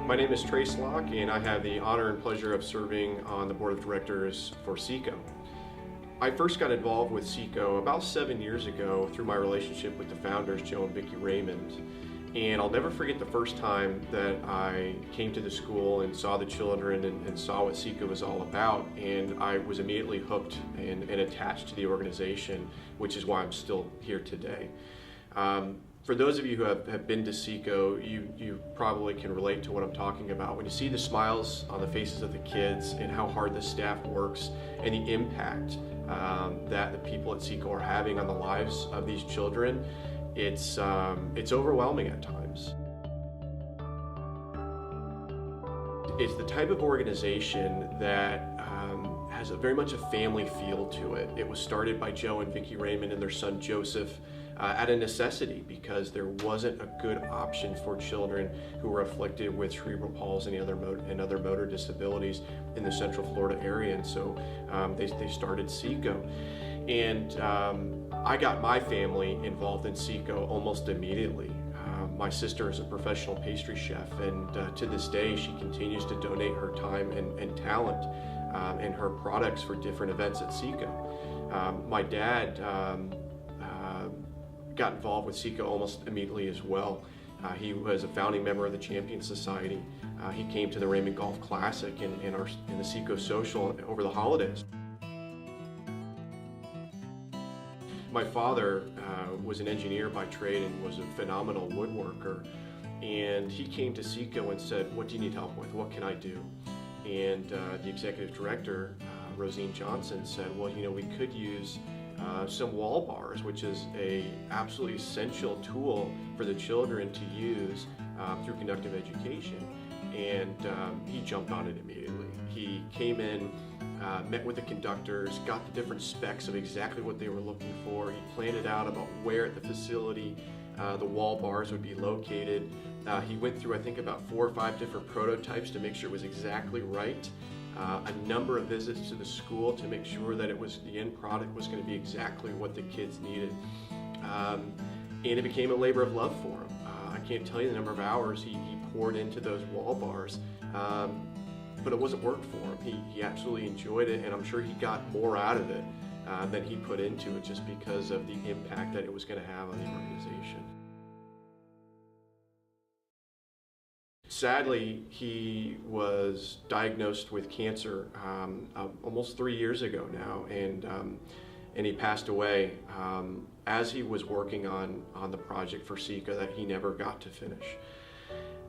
My name is Loch, and I have the honor and pleasure of serving on the board of directors for CECO. I first got involved with CECO about 7 years ago through my relationship with the founders, Joe and Vicki Raymond. And I'll never forget the first time that I came to the school and saw the children and saw what CECO was all about, and I was immediately hooked and attached to the organization, which is why I'm still here today. For those of you who have been to CECO, you probably can relate to what I'm talking about. When you see the smiles on the faces of the kids and how hard the staff works and the impact that the people at CECO are having on the lives of these children, it's overwhelming at times. It's the type of organization that has very much a family feel to it. It was started by Joe and Vicki Raymond and their son Joseph out of necessity, because there wasn't a good option for children who were afflicted with cerebral palsy and other motor disabilities in the Central Florida area, and so they started CECO. And I got my family involved in CECO almost immediately. My sister is a professional pastry chef, and to this day she continues to donate her time and talent and her products for different events at CECO. My dad got involved with CECO almost immediately as well. He was a founding member of the Champion Society. He came to the Raymond Golf Classic and the CECO Social over the holidays. My father was an engineer by trade and was a phenomenal woodworker, and he came to CECO and said, "What do you need help with? What can I do?" And the executive director, Rosine Johnson, said, "Well, you know, we could use some wall bars, which is a absolutely essential tool for the children to use through conductive education." And he jumped on it immediately. He came in, met with the conductors, got the different specs of exactly what they were looking for. He planned it out about where at the facility the wall bars would be located. He went through, I think, about 4 or 5 different prototypes to make sure it was exactly right. A number of visits to the school to make sure that the end product was going to be exactly what the kids needed. And it became a labor of love for him. I can't tell you the number of hours he poured into those wall bars, but it wasn't work for him. He absolutely enjoyed it, and I'm sure he got more out of it than he put into it, just because of the impact that it was going to have on the organization. Sadly, he was diagnosed with cancer almost 3 years ago now, and he passed away as he was working on the project for CECO that he never got to finish.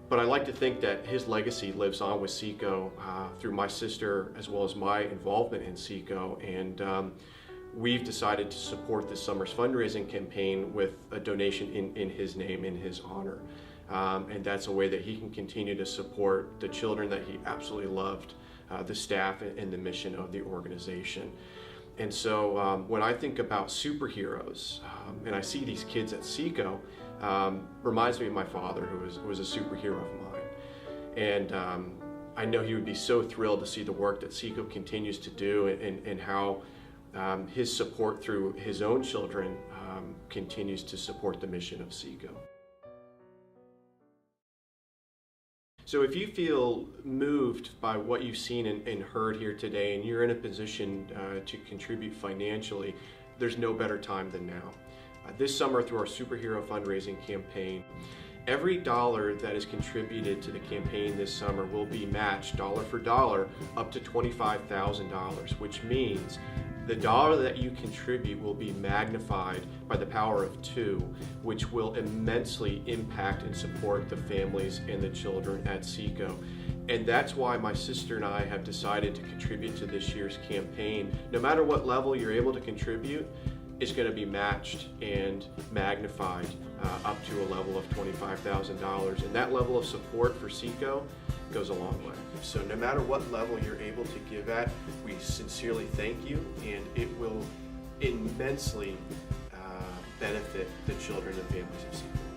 But I like to think that his legacy lives on with CECO through my sister as well as my involvement in CECO, and we've decided to support this summer's fundraising campaign with a donation in his name, in his honor. And that's a way that he can continue to support the children that he absolutely loved, the staff and the mission of the organization. And so when I think about superheroes and I see these kids at CECO, reminds me of my father, who was a superhero of mine. And I know he would be so thrilled to see the work that CECO continues to do, and how his support through his own children continues to support the mission of CECO. So if you feel moved by what you've seen and heard here today, and you're in a position to contribute financially, there's no better time than now. This summer, through our Superhero fundraising campaign, every dollar that is contributed to the campaign this summer will be matched dollar for dollar up to $25,000, which means the dollar that you contribute will be magnified by the power of 2, which will immensely impact and support the families and the children at CECO. And that's why my sister and I have decided to contribute to this year's campaign. No matter what level you're able to contribute, it's going to be matched and magnified up to a level of $25,000. And that level of support for CECO goes a long way. So no matter what level you're able to give at, we sincerely thank you, and it will immensely benefit the children and families of CECO.